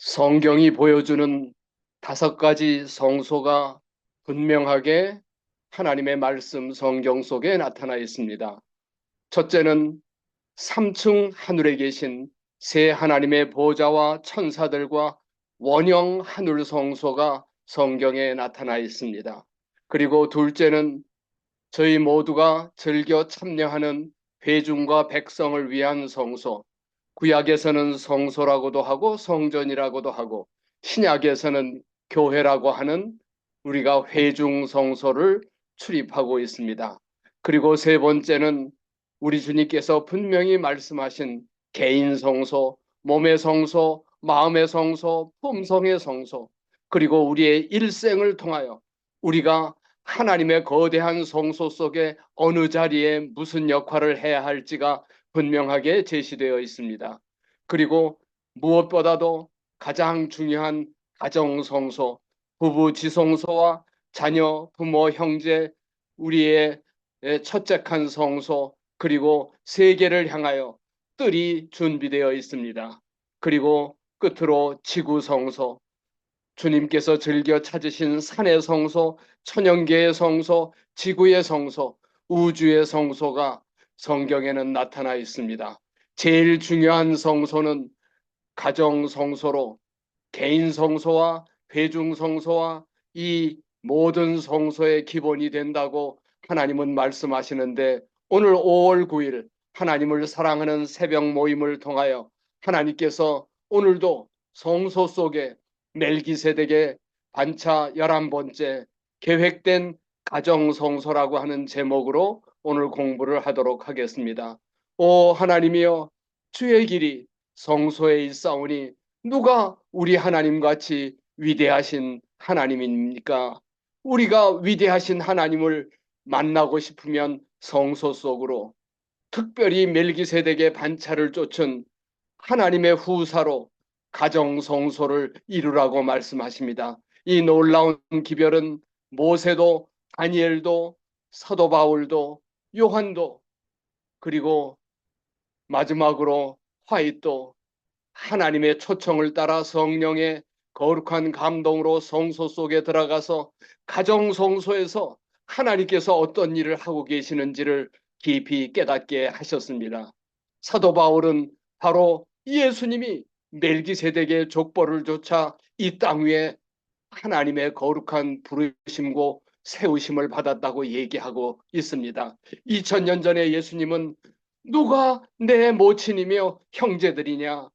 성경이 보여주는 다섯 가지 성소가 분명하게 하나님의 말씀 성경 속에 나타나 있습니다. 첫째는 3층 하늘에 계신 세 하나님의 보좌와 천사들과 원형 하늘 성소가 성경에 나타나 있습니다. 그리고 둘째는 저희 모두가 즐겨 참여하는 회중과 백성을 위한 성소, 구약에서는 성소라고도 하고 성전이라고도 하고 신약에서는 교회라고 하는 우리가 회중 성소를 출입하고 있습니다. 그리고 세 번째는 우리 주님께서 분명히 말씀하신 개인 성소, 몸의 성소, 마음의 성소, 품성의 성소, 그리고 우리의 일생을 통하여 우리가 하나님의 거대한 성소 속에 어느 자리에 무슨 역할을 해야 할지가 분명하게 제시되어 있습니다. 그리고 무엇보다도 가장 중요한 가정 성소, 부부 지성소와 자녀, 부모, 형제, 우리의 첫째칸 성소, 그리고 세계를 향하여 뜰이 준비되어 있습니다. 그리고 끝으로 지구 성소, 주님께서 즐겨 찾으신 산의 성소, 천연계의 성소, 지구의 성소, 우주의 성소가 성경에는 나타나 있습니다. 제일 중요한 성소는 가정 성소로 개인 성소와 회중 성소와 이 모든 성소의 기본이 된다고 하나님은 말씀하시는데, 오늘 5월 9일 하나님을 사랑하는 새벽 모임을 통하여 하나님께서 오늘도 성소 속에 멜기세덱의 반차 11번째 계획된 가정 성소라고 하는 제목으로 오늘 공부를 하도록 하겠습니다. 오 하나님이여, 주의 길이 성소에 있사오니 누가 우리 하나님같이 위대하신 하나님입니까? 우리가 위대하신 하나님을 만나고 싶으면 성소 속으로, 특별히 멜기세덱의 반차를 쫓은 하나님의 후사로 가정 성소를 이루라고 말씀하십니다. 이 놀라운 기별은 모세도, 다니엘도, 사도 바울도, 요한도, 그리고 마지막으로 화이도 하나님의 초청을 따라 성령의 거룩한 감동으로 성소 속에 들어가서 가정 성소에서 하나님께서 어떤 일을 하고 계시는지를 깊이 깨닫게 하셨습니다. 사도 바울은 바로 예수님이 멜기세덱의 족보를 조차 이 땅 위에 하나님의 거룩한 부르심고 세우심을 받았다고 얘기하고 있습니다. 2000년 전에 예수님은 누가 내 모친이며 형제들이냐?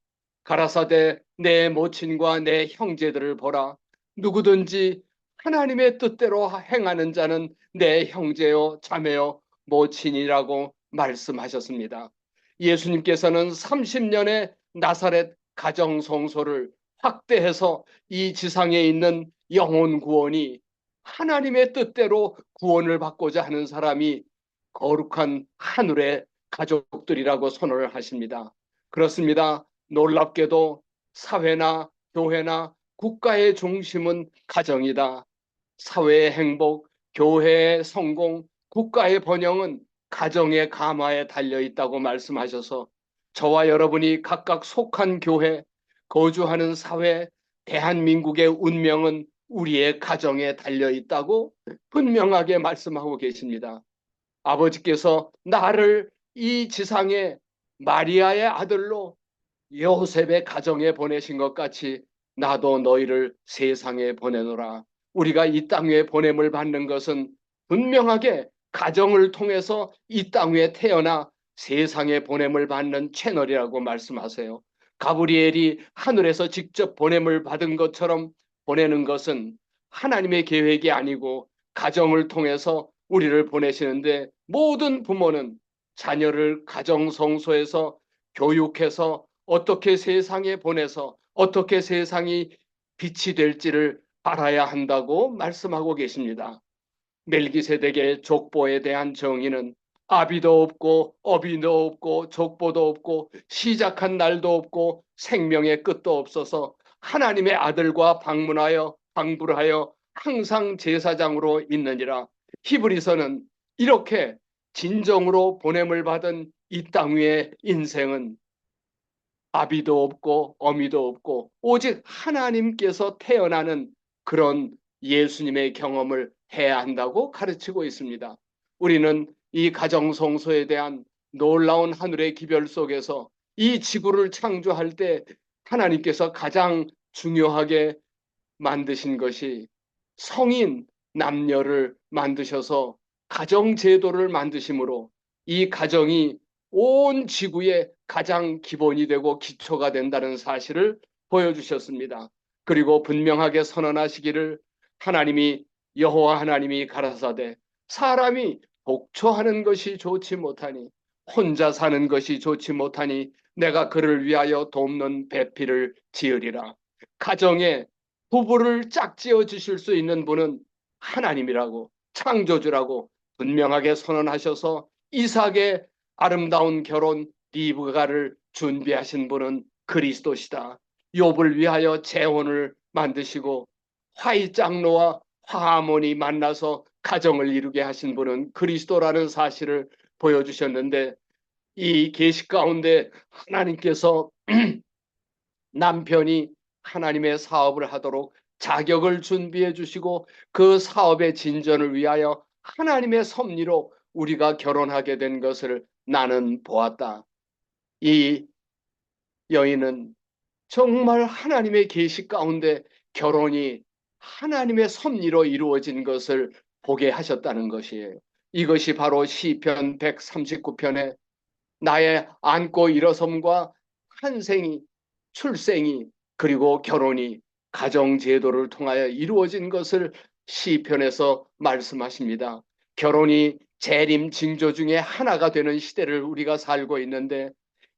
가라사대 내 모친과 내 형제들을 보라. 누구든지 하나님의 뜻대로 행하는 자는 내 형제요 자매요 모친이라고 말씀하셨습니다. 예수님께서는 30년의 나사렛 가정 성소를 확대해서 이 지상에 있는 영혼 구원이 하나님의 뜻대로 구원을 받고자 하는 사람이 거룩한 하늘의 가족들이라고 선언을 하십니다. 그렇습니다. 놀랍게도 사회나 교회나 국가의 중심은 가정이다. 사회의 행복, 교회의 성공, 국가의 번영은 가정의 감화에 달려 있다고 말씀하셔서 저와 여러분이 각각 속한 교회, 거주하는 사회, 대한민국의 운명은 우리의 가정에 달려 있다고 분명하게 말씀하고 계십니다. 아버지께서 나를 이 지상에 마리아의 아들로 요셉의 가정에 보내신 것 같이 나도 너희를 세상에 보내노라. 우리가 이 땅 위에 보냄을 받는 것은 분명하게 가정을 통해서 이 땅 위에 태어나 세상에 보냄을 받는 채널이라고 말씀하세요. 가브리엘이 하늘에서 직접 보냄을 받은 것처럼 보내는 것은 하나님의 계획이 아니고 가정을 통해서 우리를 보내시는데, 모든 부모는 자녀를 가정 성소에서 교육해서 어떻게 세상에 보내서 어떻게 세상이 빛이 될지를 알아야 한다고 말씀하고 계십니다. 멜기세덱의 족보에 대한 정의는 아비도 없고 어비도 없고 족보도 없고 시작한 날도 없고 생명의 끝도 없어서 하나님의 아들과 방부를 하여 항상 제사장으로 있느니라. 히브리서는 이렇게 진정으로 보냄을 받은 이 땅 위의 인생은 아비도 없고 어미도 없고 오직 하나님께서 태어나는 그런 예수님의 경험을 해야 한다고 가르치고 있습니다. 우리는 이 가정성소에 대한 놀라운 하늘의 기별 속에서 이 지구를 창조할 때 하나님께서 가장 중요하게 만드신 것이 성인 남녀를 만드셔서 가정제도를 만드심으로 이 가정이 온 지구의 가장 기본이 되고 기초가 된다는 사실을 보여주셨습니다. 그리고 분명하게 선언하시기를 하나님이 여호와 하나님이 가라사대 사람이 독초하는 것이 좋지 못하니 혼자 사는 것이 좋지 못하니 내가 그를 위하여 돕는 배필을 지으리라. 가정에 부부를 짝지어 주실 수 있는 분은 하나님이라고 창조주라고 분명하게 선언하셔서 이삭의 아름다운 결혼 리브가를 준비하신 분은 그리스도시다. 욥을 위하여 재혼을 만드시고 화이장로와 화하몬이 만나서 가정을 이루게 하신 분은 그리스도라는 사실을 보여주셨는데 이 계시 가운데 하나님께서 남편이 하나님의 사업을 하도록 자격을 준비해 주시고 그 사업의 진전을 위하여 하나님의 섭리로 우리가 결혼하게 된 것을 나는 보았다. 이 여인은 정말 하나님의 계시 가운데 결혼이 하나님의 섭리로 이루어진 것을 보게 하셨다는 것이에요. 이것이 바로 시편 139편에 나의 안고 일어섬과 환생이, 출생이, 그리고 결혼이 가정제도를 통하여 이루어진 것을 시편에서 말씀하십니다. 결혼이 재림 징조 중에 하나가 되는 시대를 우리가 살고 있는데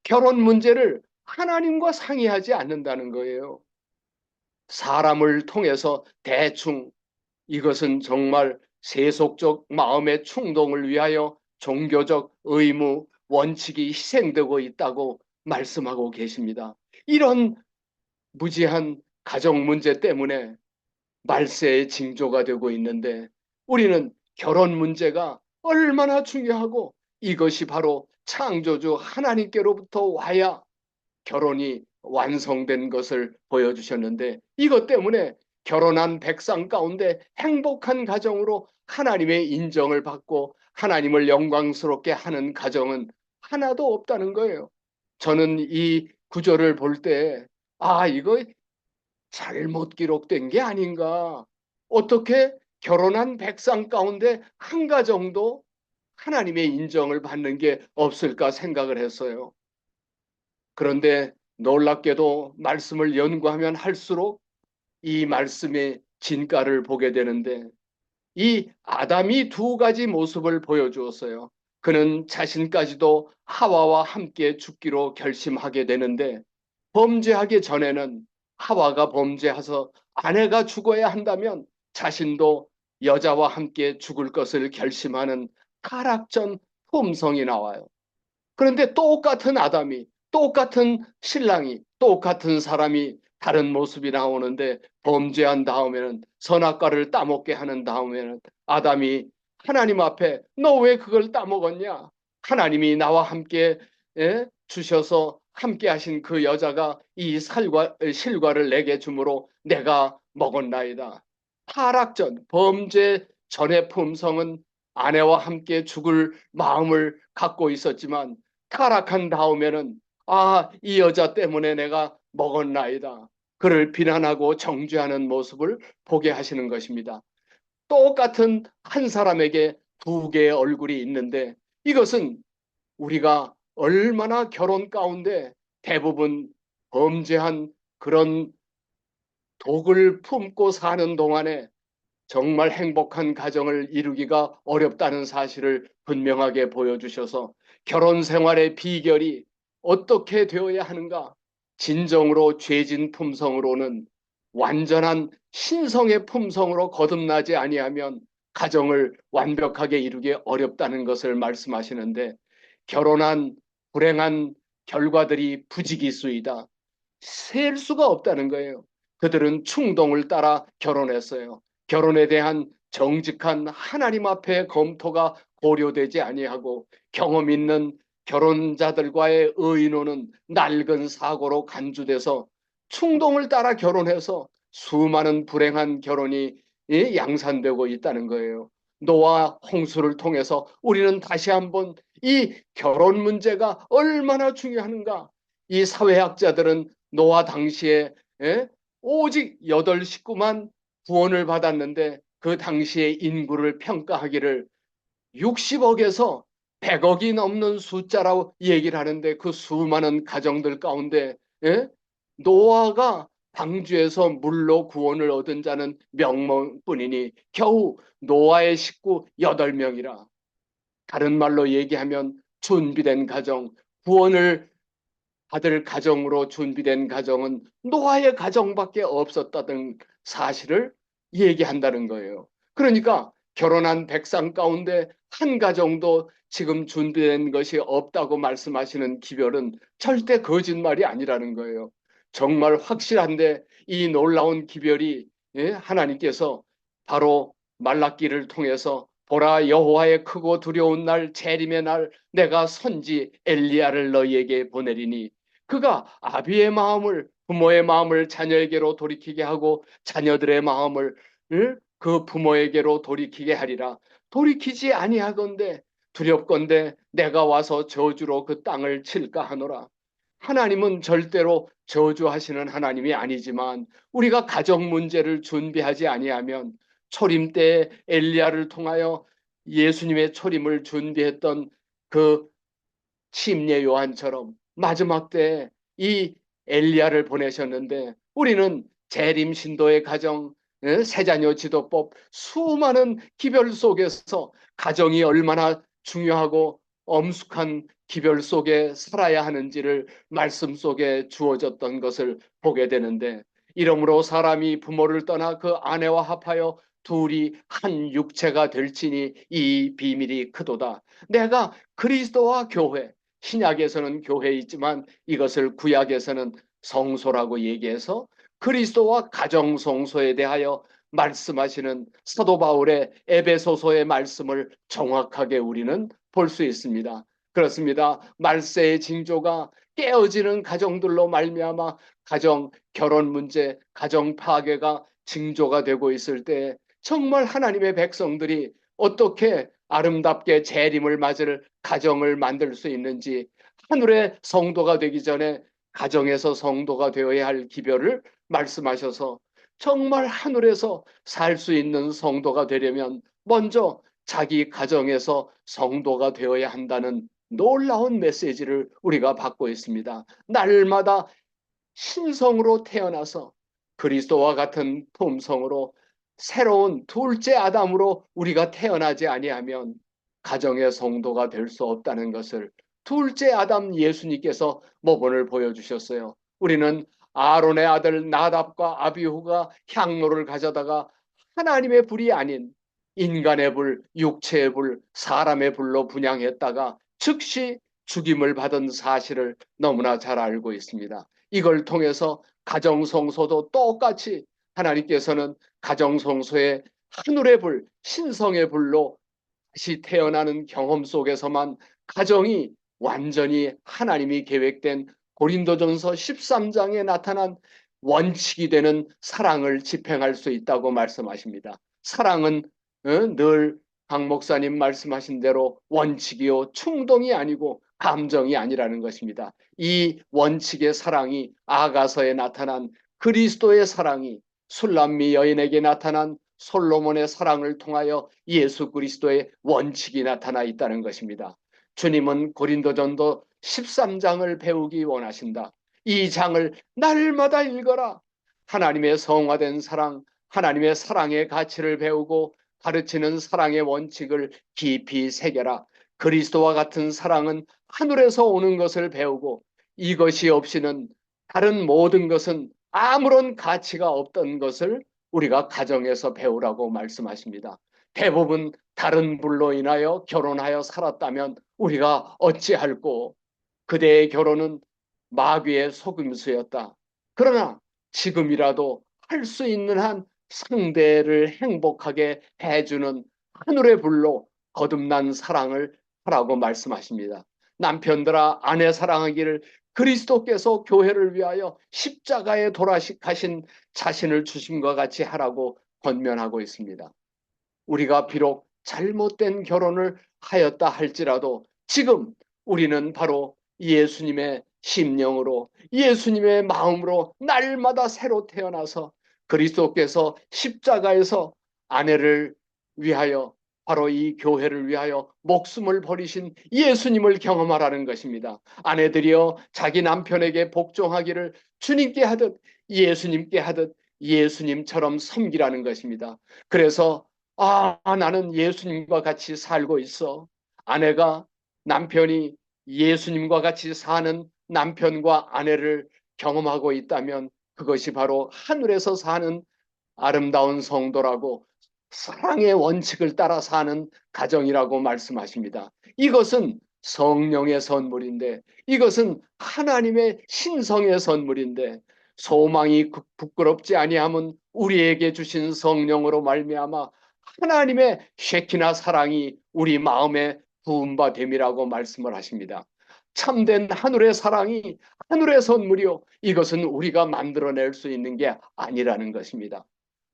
결혼 문제를 하나님과 상의하지 않는다는 거예요. 사람을 통해서 대충 이것은 정말 세속적 마음의 충동을 위하여 종교적 의무, 원칙이 희생되고 있다고 말씀하고 계십니다. 이런 무지한 가정 문제 때문에 말세의 징조가 되고 있는데 우리는 결혼 문제가 얼마나 중요하고 이것이 바로 창조주 하나님께로부터 와야 결혼이 완성된 것을 보여주셨는데 이것 때문에 결혼한 백성 가운데 행복한 가정으로 하나님의 인정을 받고 하나님을 영광스럽게 하는 가정은 하나도 없다는 거예요. 저는 이 구절을 볼 때, 이거 잘못 기록된 게 아닌가. 어떻게 결혼한 백성 가운데 한 가정도 하나님의 인정을 받는 게 없을까 생각을 했어요. 그런데 놀랍게도 말씀을 연구하면 할수록 이 말씀의 진가를 보게 되는데 이 아담이 두 가지 모습을 보여주었어요. 그는 자신까지도 하와와 함께 죽기로 결심하게 되는데 범죄하기 전에는 하와가 범죄해서 아내가 죽어야 한다면 자신도 여자와 함께 죽을 것을 결심하는 타락전 품성이 나와요. 그런데 똑같은 아담이, 똑같은 신랑이, 똑같은 사람이 다른 모습이 나오는데 범죄한 다음에는 선악과를 따먹게 하는 다음에는 아담이 하나님 앞에 너 왜 그걸 따먹었냐? 하나님이 나와 함께 주셔서 함께 하신 그 여자가 이 실과를 내게 주므로 내가 먹었나이다. 타락전, 범죄 전의 품성은 아내와 함께 죽을 마음을 갖고 있었지만 타락한 다음에는 이 여자 때문에 내가 먹었나이다. 그를 비난하고 정죄하는 모습을 보게 하시는 것입니다. 똑같은 한 사람에게 두 개의 얼굴이 있는데 이것은 우리가 얼마나 결혼 가운데 대부분 범죄한 그런 독을 품고 사는 동안에 정말 행복한 가정을 이루기가 어렵다는 사실을 분명하게 보여주셔서 결혼 생활의 비결이 어떻게 되어야 하는가? 진정으로 죄진 품성으로는 완전한 신성의 품성으로 거듭나지 아니하면 가정을 완벽하게 이루기 어렵다는 것을 말씀하시는데 결혼한 불행한 결과들이 부지기수이다. 셀 수가 없다는 거예요. 그들은 충동을 따라 결혼했어요. 결혼에 대한 정직한 하나님 앞에 검토가 고려되지 아니하고 경험 있는 결혼자들과의 의논은 낡은 사고로 간주돼서 충동을 따라 결혼해서 수많은 불행한 결혼이 양산되고 있다는 거예요. 노아 홍수를 통해서 우리는 다시 한번 이 결혼 문제가 얼마나 중요한가. 이 사회학자들은 노아 당시에 오직 8식구만 구원을 받았는데 그 당시의 인구를 평가하기를 60억에서 100억이 넘는 숫자라고 얘기를 하는데 그 수많은 가정들 가운데 노아가 방주에서 물로 구원을 얻은 자는 명명뿐이니 겨우 노아의 식구 8명이라. 다른 말로 얘기하면 준비된 가정, 구원을 받을 가정으로 준비된 가정은 노아의 가정밖에 없었다는 사실을 얘기한다는 거예요. 그러니까 결혼한 백성 가운데 한 가정도 지금 준비된 것이 없다고 말씀하시는 기별은 절대 거짓말이 아니라는 거예요. 정말 확실한데 이 놀라운 기별이 하나님께서 바로 말라기를 통해서 보라 여호와의 크고 두려운 날 재림의 날 내가 선지 엘리야를 너희에게 보내리니 그가 아비의 마음을 부모의 마음을 자녀에게로 돌이키게 하고 자녀들의 마음을 그 부모에게로 돌이키게 하리라. 돌이키지 아니하건대 두렵건대 내가 와서 저주로 그 땅을 칠까 하노라. 하나님은 절대로 저주하시는 하나님이 아니지만 우리가 가정 문제를 준비하지 아니하면 초림 때 엘리야를 통하여 예수님의 초림을 준비했던 그 침례 요한처럼 마지막 때 이 엘리야를 보내셨는데 우리는 재림 신도의 가정, 세자녀 지도법 수많은 기별 속에서 가정이 얼마나 중요하고 엄숙한 기별 속에 살아야 하는지를 말씀 속에 주어졌던 것을 보게 되는데 이러므로 사람이 부모를 떠나 그 아내와 합하여 둘이 한 육체가 될지니 이 비밀이 크도다. 내가 그리스도와 교회 신약에서는 교회 있지만 이것을 구약에서는 성소라고 얘기해서 그리스도와 가정 성소에 대하여 말씀하시는 사도 바울의 에베소서의 말씀을 정확하게 우리는 볼 수 있습니다. 그렇습니다. 말세의 징조가 깨어지는 가정들로 말미암아 가정 결혼 문제, 가정 파괴가 징조가 되고 있을 때 정말 하나님의 백성들이 어떻게 아름답게 재림을 맞을 가정을 만들 수 있는지 하늘의 성도가 되기 전에 가정에서 성도가 되어야 할 기별을 말씀하셔서 정말 하늘에서 살 수 있는 성도가 되려면 먼저 자기 가정에서 성도가 되어야 한다는 놀라운 메시지를 우리가 받고 있습니다. 날마다 신성으로 태어나서 그리스도와 같은 품성으로 새로운 둘째 아담으로 우리가 태어나지 아니하면 가정의 성도가 될 수 없다는 것을 둘째 아담 예수님께서 모본을 보여주셨어요. 우리는 아론의 아들 나답과 아비후가 향로를 가져다가 하나님의 불이 아닌 인간의 불, 육체의 불, 사람의 불로 분양했다가 즉시 죽임을 받은 사실을 너무나 잘 알고 있습니다. 이걸 통해서 가정성소도 똑같이 하나님께서는 가정성소에 하늘의 불, 신성의 불로 다시 태어나는 경험 속에서만 가정이 완전히 하나님이 계획된 고린도전서 13장에 나타난 원칙이 되는 사랑을 집행할 수 있다고 말씀하십니다. 사랑은 늘 강 목사님 말씀하신 대로 원칙이요 충동이 아니고 감정이 아니라는 것입니다. 이 원칙의 사랑이 아가서에 나타난 그리스도의 사랑이 술람미 여인에게 나타난 솔로몬의 사랑을 통하여 예수 그리스도의 원칙이 나타나 있다는 것입니다. 주님은 고린도전도 13장을 배우기 원하신다. 이 장을 날마다 읽어라. 하나님의 성화된 사랑, 하나님의 사랑의 가치를 배우고 가르치는 사랑의 원칙을 깊이 새겨라. 그리스도와 같은 사랑은 하늘에서 오는 것을 배우고 이것이 없이는 다른 모든 것은 아무런 가치가 없던 것을 우리가 가정에서 배우라고 말씀하십니다. 대부분 다른 불로 인하여 결혼하여 살았다면 우리가 어찌할꼬 그대의 결혼은 마귀의 속임수였다. 그러나 지금이라도 할 수 있는 한 상대를 행복하게 해주는 하늘의 불로 거듭난 사랑을 하라고 말씀하십니다. 남편들아 아내 사랑하기를 그리스도께서 교회를 위하여 십자가에 돌아가신 자신을 주심과 같이 하라고 권면하고 있습니다. 우리가 비록 잘못된 결혼을 하였다 할지라도 지금 우리는 바로 예수님의 심령으로 예수님의 마음으로 날마다 새로 태어나서 그리스도께서 십자가에서 아내를 위하여 바로 이 교회를 위하여 목숨을 버리신 예수님을 경험하라는 것입니다. 아내들이여 자기 남편에게 복종하기를 주님께 하듯 예수님께 하듯 예수님처럼 섬기라는 것입니다. 그래서 나는 예수님과 같이 살고 있어. 아내가 남편이 예수님과 같이 사는 남편과 아내를 경험하고 있다면 그것이 바로 하늘에서 사는 아름다운 성도라고 사랑의 원칙을 따라 사는 가정이라고 말씀하십니다. 이것은 성령의 선물인데 이것은 하나님의 신성의 선물인데 소망이 부끄럽지 아니함은 우리에게 주신 성령으로 말미암아 하나님의 쉐키나 사랑이 우리 마음에 부은 바 됨이라고 말씀을 하십니다. 참된 하늘의 사랑이 하늘의 선물이요 이것은 우리가 만들어낼 수 있는 게 아니라는 것입니다.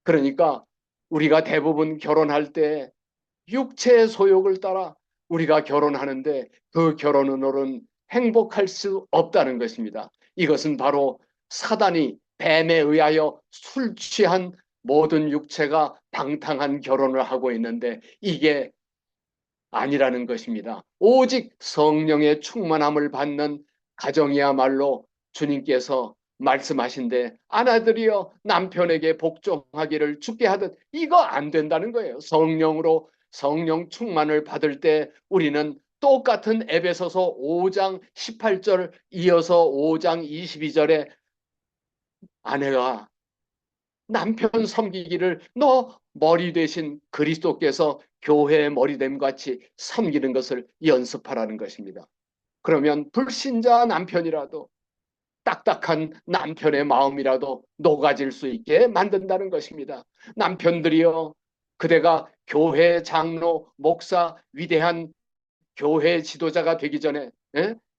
그러니까 우리가 대부분 결혼할 때 육체의 소욕을 따라 우리가 결혼하는데 그 결혼으로는 행복할 수 없다는 것입니다. 이것은 바로 사단이 뱀에 의하여 술 취한 모든 육체가 방탕한 결혼을 하고 있는데 이게 아니라는 것입니다. 오직 성령의 충만함을 받는 가정이야말로 주님께서 말씀하신데 아내들이여 남편에게 복종하기를 주께 하듯 이거 안 된다는 거예요. 성령으로 성령 충만을 받을 때 우리는 똑같은 에베소서 5장 18절 이어서 5장 22절에 아내가 남편 섬기기를 너 머리 대신 그리스도께서 교회의 머리됨 같이 섬기는 것을 연습하라는 것입니다. 그러면 불신자 남편이라도 딱딱한 남편의 마음이라도 녹아질 수 있게 만든다는 것입니다. 남편들이여 그대가 교회 장로, 목사, 위대한 교회 지도자가 되기 전에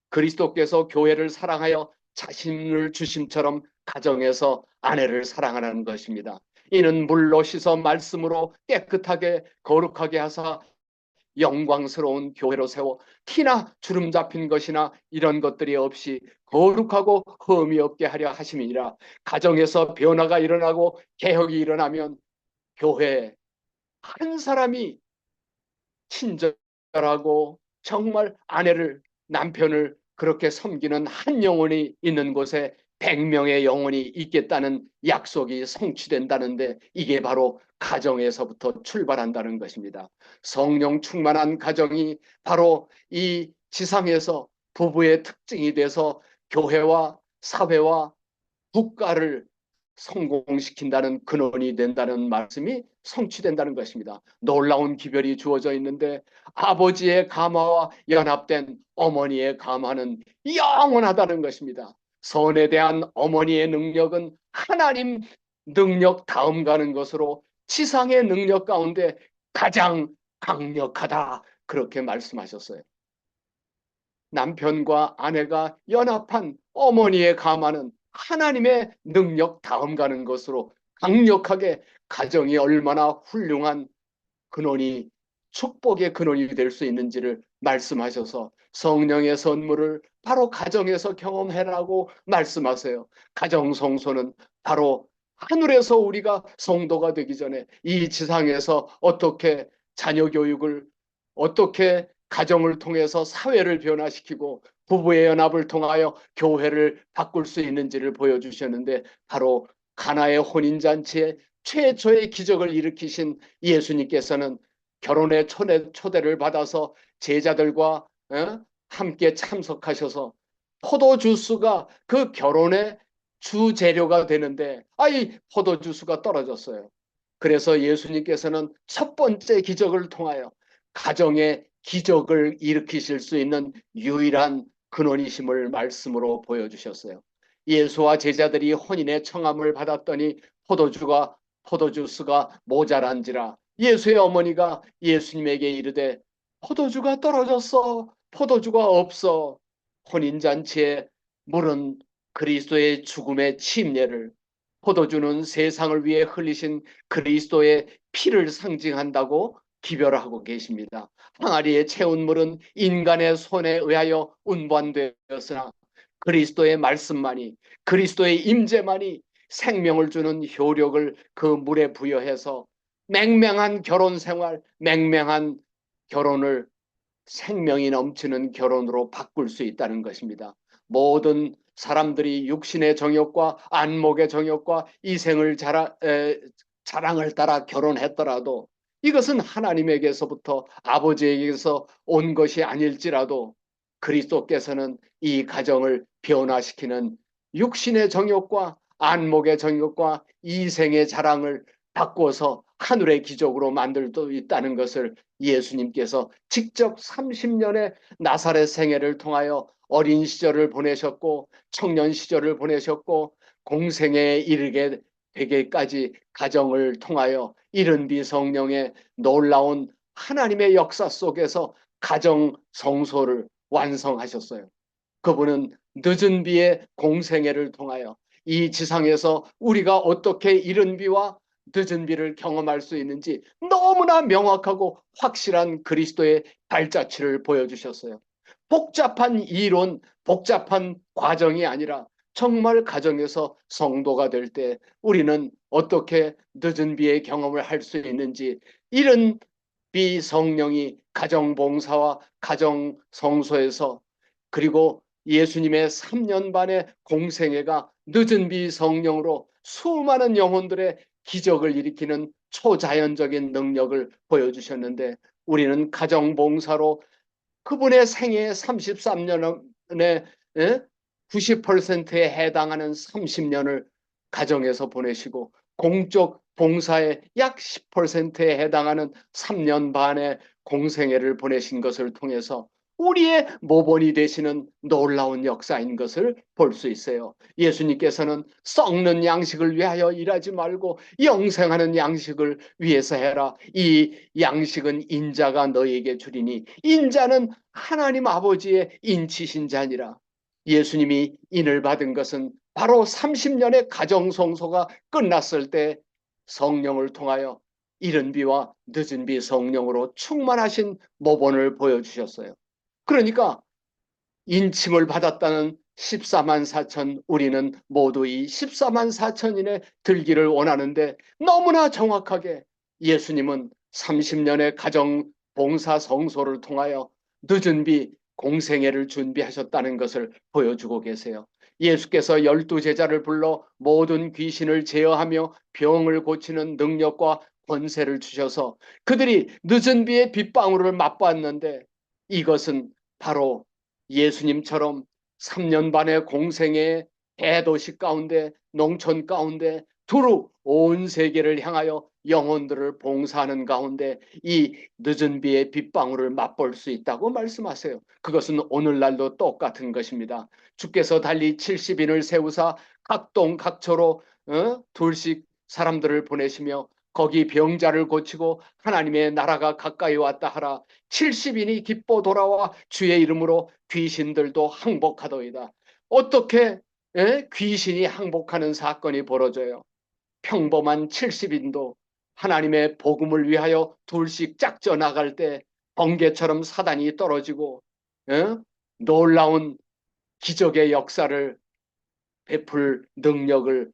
그리스도께서 교회를 사랑하여 자신을 주심처럼 가정에서 아내를 사랑하라는 것입니다. 이는 물로 씻어 말씀으로 깨끗하게 거룩하게 하사 영광스러운 교회로 세워 티나 주름 잡힌 것이나 이런 것들이 없이 거룩하고 흠이 없게 하려 하심이니라. 가정에서 변화가 일어나고 개혁이 일어나면 교회에 한 사람이 친절하고 정말 아내를 남편을 그렇게 섬기는 한 영혼이 있는 곳에 100명의 영혼이 있겠다는 약속이 성취된다는데 이게 바로 가정에서부터 출발한다는 것입니다. 성령 충만한 가정이 바로 이 지상에서 부부의 특징이 돼서 교회와 사회와 국가를 성공시킨다는 근원이 된다는 말씀이 성취된다는 것입니다. 놀라운 기별이 주어져 있는데 아버지의 감화와 연합된 어머니의 감화는 영원하다는 것입니다. 선에 대한 어머니의 능력은 하나님 능력 다음 가는 것으로 지상의 능력 가운데 가장 강력하다 그렇게 말씀하셨어요. 남편과 아내가 연합한 어머니의 감화는 하나님의 능력 다음 가는 것으로 강력하게 가정이 얼마나 훌륭한 근원이 축복의 근원이 될 수 있는지를 말씀하셔서 성령의 선물을 바로 가정에서 경험해라고 말씀하세요. 가정 성소는 바로 하늘에서 우리가 성도가 되기 전에 이 지상에서 어떻게 자녀 교육을 어떻게 가정을 통해서 사회를 변화시키고 부부의 연합을 통하여 교회를 바꿀 수 있는지를 보여주셨는데 바로 가나의 혼인잔치에 최초의 기적을 일으키신 예수님께서는 결혼의 초대를 받아서 제자들과 함께 참석하셔서 포도주스가 그 결혼의 주재료가 되는데 이 포도주스가 떨어졌어요. 그래서 예수님께서는 첫 번째 기적을 통하여 가정의 기적을 일으키실 수 있는 유일한 근원이심을 말씀으로 보여주셨어요. 예수와 제자들이 혼인의 청함을 받았더니 포도주스가 모자란지라 예수의 어머니가 예수님에게 이르되 포도주가 떨어졌어. 포도주가 없어 혼인잔치에 물은 그리스도의 죽음의 침례를, 포도주는 세상을 위해 흘리신 그리스도의 피를 상징한다고 기별하고 계십니다. 항아리에 채운 물은 인간의 손에 의하여 운반되었으나 그리스도의 말씀만이, 그리스도의 임재만이 생명을 주는 효력을 그 물에 부여해서 맹맹한 결혼 생활, 맹맹한 결혼을 생명이 넘치는 결혼으로 바꿀 수 있다는 것입니다. 모든 사람들이 육신의 정욕과 안목의 정욕과 이생을 자랑을 따라 결혼했더라도 이것은 하나님에게서부터 아버지에게서 온 것이 아닐지라도 그리스도께서는 이 가정을 변화시키는 육신의 정욕과 안목의 정욕과 이생의 자랑을 바꿔서 하늘의 기적으로 만들 수 있다는 것을 예수님께서 직접 30년의 나사렛 생애를 통하여 어린 시절을 보내셨고 청년 시절을 보내셨고 공생애에 이르게 되게까지 가정을 통하여 이른 비 성령의 놀라운 하나님의 역사 속에서 가정 성소를 완성하셨어요. 그분은 늦은 비의 공생애를 통하여 이 지상에서 우리가 어떻게 이른 비와 늦은 비를 경험할 수 있는지 너무나 명확하고 확실한 그리스도의 발자취를 보여주셨어요. 복잡한 이론, 복잡한 과정이 아니라 정말 가정에서 성도가 될 때 우리는 어떻게 늦은 비의 경험을 할 수 있는지, 이른 비 성령이 가정 봉사와 가정 성소에서, 그리고 예수님의 3년 반의 공생애가 늦은 비 성령으로 수많은 영혼들의 기적을 일으키는 초자연적인 능력을 보여주셨는데, 우리는 가정 봉사로 그분의 생애 33년의 90%에 해당하는 30년을 가정에서 보내시고 공적 봉사의 약 10%에 해당하는 3년 반의 공생애를 보내신 것을 통해서 우리의 모본이 되시는 놀라운 역사인 것을 볼 수 있어요. 예수님께서는 썩는 양식을 위하여 일하지 말고 영생하는 양식을 위해서 해라. 이 양식은 인자가 너에게 주리니 인자는 하나님 아버지의 인치신 자니라. 예수님이 인을 받은 것은 바로 30년의 가정성소가 끝났을 때 성령을 통하여 이른 비와 늦은 비 성령으로 충만하신 모본을 보여주셨어요. 그러니까 인침을 받았다는 14만 4천, 우리는 모두 이 14만 4천인에 들기를 원하는데 너무나 정확하게 예수님은 30년의 가정 봉사 성소를 통하여 늦은 비 공생애를 준비하셨다는 것을 보여주고 계세요. 예수께서 12제자를 불러 모든 귀신을 제어하며 병을 고치는 능력과 권세를 주셔서 그들이 늦은 비의 빗방울을 맛봤는데, 이것은 바로 예수님처럼 3년 반의 공생의 대도시 가운데, 농촌 가운데 두루 온 세계를 향하여 영혼들을 봉사하는 가운데 이 늦은 비의 빗방울을 맛볼 수 있다고 말씀하세요. 그것은 오늘날도 똑같은 것입니다. 주께서 달리 70인을 세우사 각동 각처로 둘씩 사람들을 보내시며 거기 병자를 고치고 하나님의 나라가 가까이 왔다 하라. 70인이 기뻐 돌아와 주의 이름으로 귀신들도 항복하더이다. 어떻게 귀신이 항복하는 사건이 벌어져요? 평범한 70인도 하나님의 복음을 위하여 둘씩 짝져 나갈 때 번개처럼 사단이 떨어지고 놀라운 기적의 역사를 베풀 능력을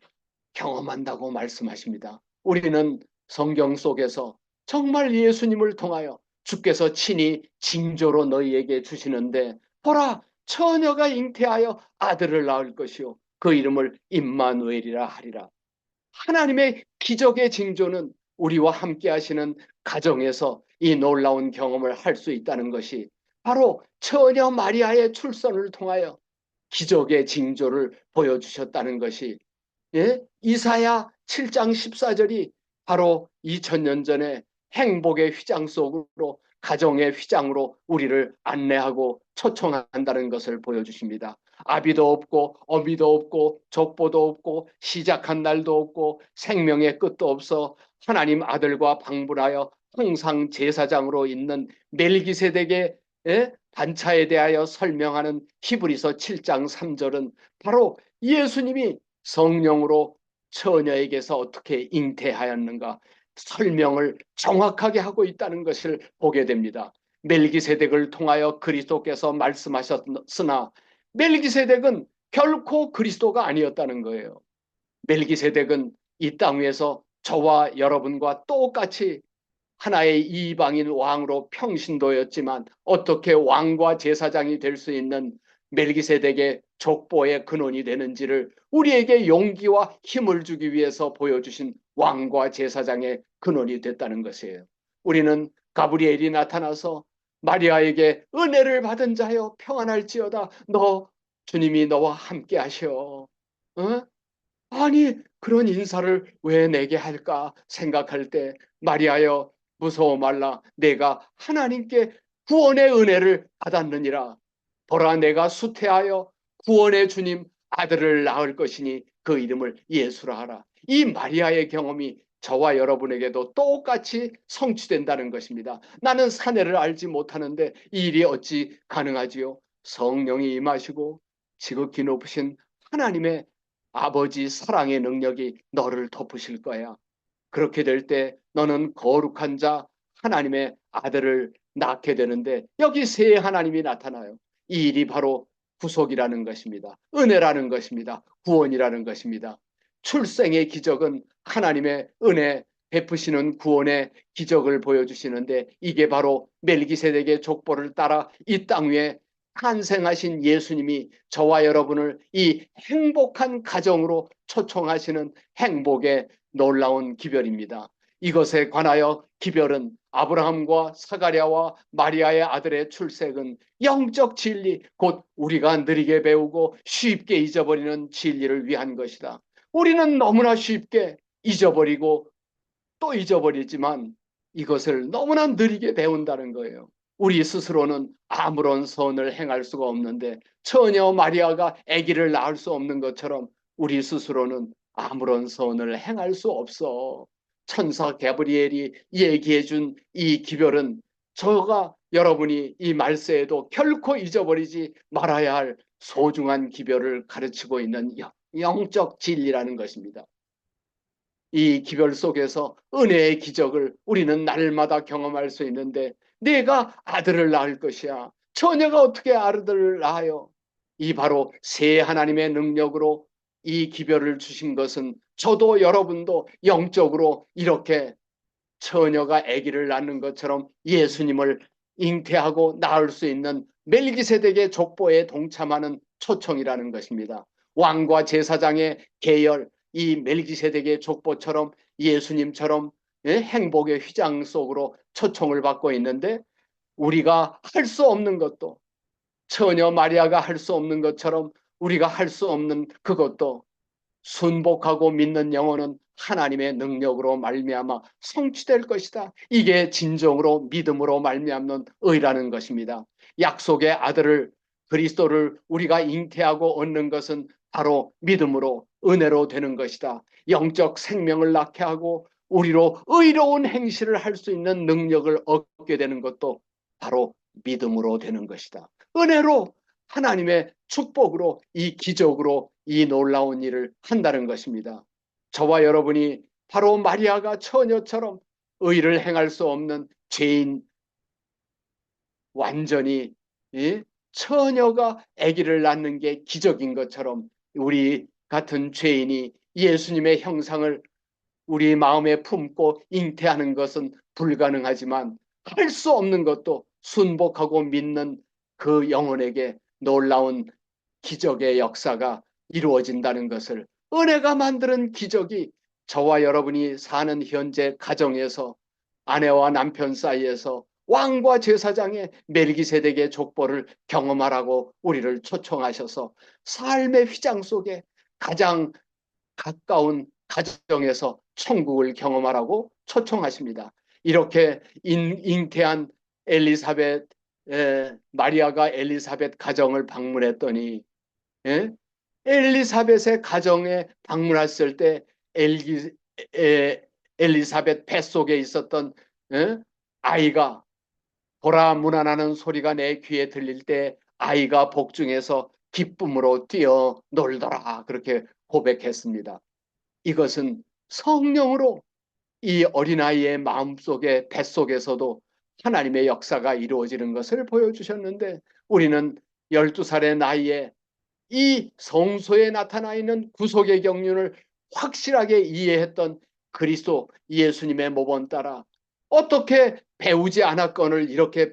경험한다고 말씀하십니다. 우리는 성경 속에서 정말 예수님을 통하여 주께서 친히 징조로 너희에게 주시는데, 보라, 처녀가 잉태하여 아들을 낳을 것이요 그 이름을 임마누엘이라 하리라. 하나님의 기적의 징조는 우리와 함께 하시는 가정에서 이 놀라운 경험을 할 수 있다는 것이 바로 처녀 마리아의 출산을 통하여 기적의 징조를 보여주셨다는 것이, 이사야 7장 14절이 바로 2000년 전에 행복의 휘장 속으로, 가정의 휘장으로 우리를 안내하고 초청한다는 것을 보여주십니다. 아비도 없고 어미도 없고 족보도 없고 시작한 날도 없고 생명의 끝도 없어 하나님 아들과 방불하여 항상 제사장으로 있는 멜기세덱의 반차에 대하여 설명하는 히브리서 7장 3절은 바로 예수님이 성령으로 처녀에게서 어떻게 잉태하였는가 설명을 정확하게 하고 있다는 것을 보게 됩니다. 멜기세덱을 통하여 그리스도께서 말씀하셨으나 멜기세덱은 결코 그리스도가 아니었다는 거예요. 멜기세덱은 이 땅 위에서 저와 여러분과 똑같이 하나의 이방인 왕으로 평신도였지만 어떻게 왕과 제사장이 될 수 있는 멜기세덱의 족보의 근원이 되는지를 우리에게 용기와 힘을 주기 위해서 보여주신 왕과 제사장의 근원이 됐다는 것이에요. 우리는 가브리엘이 나타나서 마리아에게 은혜를 받은 자여 평안할지어다 너 주님이 너와 함께 하셔. 어? 아니 그런 인사를 왜 내게 할까 생각할 때 마리아여 무서워 말라 내가 하나님께 구원의 은혜를 받았느니라. 보라 내가 수태하여 구원의 주님 아들을 낳을 것이니 그 이름을 예수라 하라. 이 마리아의 경험이 저와 여러분에게도 똑같이 성취된다는 것입니다. 나는 사내를 알지 못하는데 이 일이 어찌 가능하지요? 성령이 임하시고 지극히 높으신 하나님의 아버지 사랑의 능력이 너를 덮으실 거야. 그렇게 될 때 너는 거룩한 자 하나님의 아들을 낳게 되는데 여기 세 하나님이 나타나요. 이 일이 바로 구속이라는 것입니다. 은혜라는 것입니다. 구원이라는 것입니다. 출생의 기적은 하나님의 은혜 베푸시는 구원의 기적을 보여주시는데 이게 바로 멜기세덱의 족보를 따라 이 땅 위에 탄생하신 예수님이 저와 여러분을 이 행복한 가정으로 초청하시는 행복의 놀라운 기별입니다. 이것에 관하여 기별은 아브라함과 사가랴와 마리아의 아들의 출생은 영적 진리, 곧 우리가 느리게 배우고 쉽게 잊어버리는 진리를 위한 것이다. 우리는 너무나 쉽게 잊어버리고 또 잊어버리지만 이것을 너무나 느리게 배운다는 거예요. 우리 스스로는 아무런 선을 행할 수가 없는데 처녀 마리아가 아기를 낳을 수 없는 것처럼 우리 스스로는 아무런 선을 행할 수 없어. 천사 가브리엘이 얘기해 준 이 기별은 저가 여러분이 이 말세에도 결코 잊어버리지 말아야 할 소중한 기별을 가르치고 있는 영적 진리라는 것입니다. 이 기별 속에서 은혜의 기적을 우리는 날마다 경험할 수 있는데 내가 아들을 낳을 것이야. 처녀가 어떻게 아들을 낳아요? 이 바로 새 하나님의 능력으로 이 기별을 주신 것은 저도 여러분도 영적으로 이렇게 처녀가 아기를 낳는 것처럼 예수님을 잉태하고 낳을 수 있는 멜기세덱의 족보에 동참하는 초청이라는 것입니다. 왕과 제사장의 계열, 이 멜기세덱의 족보처럼 예수님처럼 행복의 휘장 속으로 초청을 받고 있는데 우리가 할 수 없는 것도 처녀 마리아가 할 수 없는 것처럼 우리가 할 수 없는 그것도 순복하고 믿는 영혼은 하나님의 능력으로 말미암아 성취될 것이다. 이게 진정으로 믿음으로 말미암는 의라는 것입니다. 약속의 아들을 그리스도를 우리가 잉태하고 얻는 것은 바로 믿음으로 은혜로 되는 것이다. 영적 생명을 낳게 하고 우리로 의로운 행실을 할 수 있는 능력을 얻게 되는 것도 바로 믿음으로 되는 것이다. 은혜로 하나님의 축복으로 이 기적으로 이 놀라운 일을 한다는 것입니다. 저와 여러분이 바로 마리아가 처녀처럼 의를 행할 수 없는 죄인 완전히 처녀가 아기를 낳는 게 기적인 것처럼 우리 같은 죄인이 예수님의 형상을 우리 마음에 품고 잉태하는 것은 불가능하지만 할 수 없는 것도 순복하고 믿는 그 영혼에게 놀라운 기적의 역사가 이루어진다는 것을 은혜가 만드는 기적이 저와 여러분이 사는 현재 가정에서 아내와 남편 사이에서 왕과 제사장의 멜기세덱의 족보를 경험하라고 우리를 초청하셔서 삶의 휘장 속에 가장 가까운 가정에서 천국을 경험하라고 초청하십니다. 이렇게 잉태한 엘리사벳 마리아가 엘리사벳 가정을 방문했더니 엘리사벳의 가정에 방문했을 때 엘리사벳 뱃속에 있었던 아이가 보라, 문안하는 소리가 내 귀에 들릴 때 아이가 복중에서 기쁨으로 뛰어 놀더라. 그렇게 고백했습니다. 이것은 성령으로 이 어린아이의 마음속에 뱃속에서도 하나님의 역사가 이루어지는 것을 보여주셨는데, 우리는 12살의 나이에 이 성소에 나타나 있는 구속의 경륜을 확실하게 이해했던 그리스도 예수님의 모범 따라 어떻게 배우지 않았건을 이렇게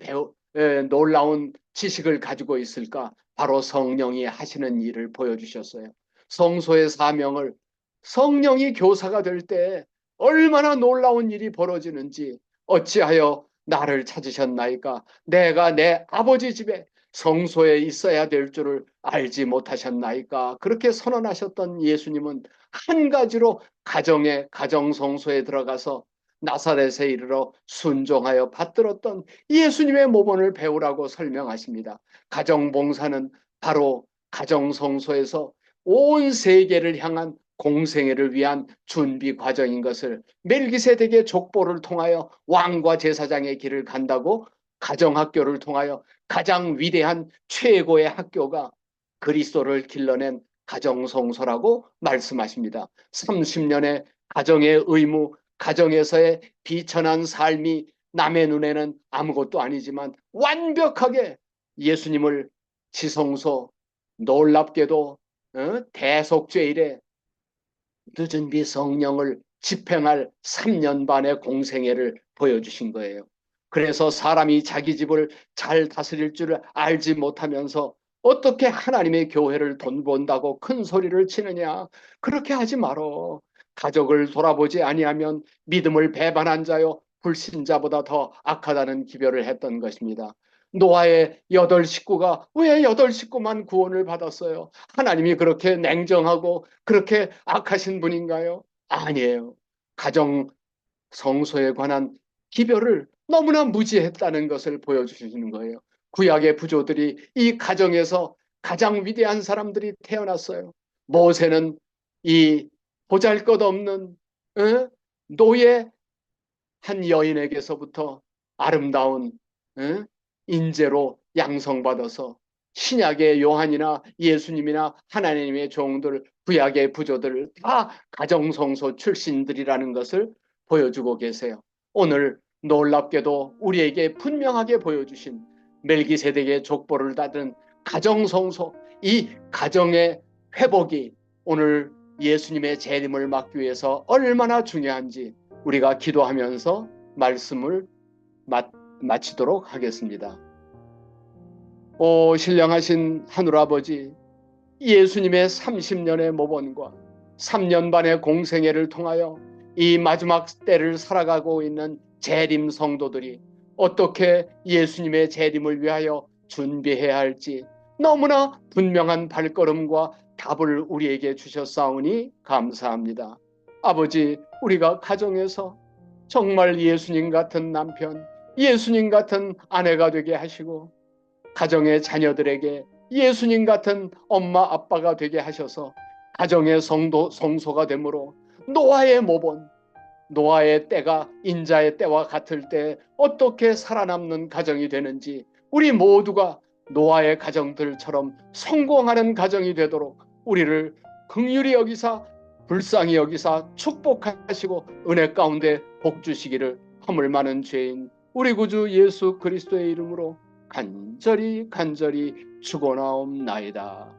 놀라운 지식을 가지고 있을까? 바로 성령이 하시는 일을 보여주셨어요. 성소의 사명을, 성령이 교사가 될 때 얼마나 놀라운 일이 벌어지는지, 어찌하여 나를 찾으셨나이까? 내가 내 아버지 집에 성소에 있어야 될 줄을 알지 못하셨나이까? 그렇게 선언하셨던 예수님은 한 가지로 가정 성소에 들어가서 나사렛에 이르러 순종하여 받들었던 예수님의 모범을 배우라고 설명하십니다. 가정 봉사는 바로 가정 성소에서 온 세계를 향한 공생애를 위한 준비 과정인 것을 멜기세덱의 족보를 통하여 왕과 제사장의 길을 간다고, 가정학교를 통하여 가장 위대한 최고의 학교가 그리스도를 길러낸 가정성소라고 말씀하십니다. 30년의 가정의 의무, 가정에서의 비천한 삶이 남의 눈에는 아무것도 아니지만 완벽하게 예수님을 지성소, 놀랍게도 대속죄일에 늦은 비 성령을 집행할 3년 반의 공생애를 보여주신 거예요. 그래서 사람이 자기 집을 잘 다스릴 줄 알지 못하면서 어떻게 하나님의 교회를 돈본다고 큰 소리를 치느냐? 그렇게 하지 말어. 가족을 돌아보지 아니하면 믿음을 배반한 자요 불신자보다 더 악하다는 기별을 했던 것입니다. 노아의 8식구가 왜 8식구만 구원을 받았어요? 하나님이 그렇게 냉정하고 그렇게 악하신 분인가요? 아니에요. 가정 성소에 관한 기별을 너무나 무지했다는 것을 보여주시는 거예요. 구약의 부조들이 이 가정에서 가장 위대한 사람들이 태어났어요. 모세는 이 보잘것없는 노예 한 여인에게서부터 아름다운 인재로 양성받아서 신약의 요한이나 예수님이나 하나님의 종들, 구약의 부조들 다 가정성소 출신들이라는 것을 보여주고 계세요. 오늘 놀랍게도 우리에게 분명하게 보여주신 멜기세덱의 족보를 받은 가정성소, 이 가정의 회복이 오늘 예수님의 재림을 막기 위해서 얼마나 중요한지 우리가 기도하면서 말씀을 마치도록 하겠습니다. 오 신령하신 하늘아버지, 예수님의 30년의 모범과 3년 반의 공생애를 통하여 이 마지막 때를 살아가고 있는 재림 성도들이 어떻게 예수님의 재림을 위하여 준비해야 할지 너무나 분명한 발걸음과 답을 우리에게 주셨사오니 감사합니다. 아버지, 우리가 가정에서 정말 예수님 같은 남편, 예수님 같은 아내가 되게 하시고 가정의 자녀들에게 예수님 같은 엄마 아빠가 되게 하셔서 가정의 성소가 되므로 노아의 모본, 노아의 때가 인자의 때와 같을 때 어떻게 살아남는 가정이 되는지, 우리 모두가 노아의 가정들처럼 성공하는 가정이 되도록 우리를 긍휼히 여기사 불쌍히 여기사 축복하시고 은혜 가운데 복 주시기를 허물 많은 죄인 우리 구주 예수 그리스도의 이름으로 간절히 축원하옵나이다.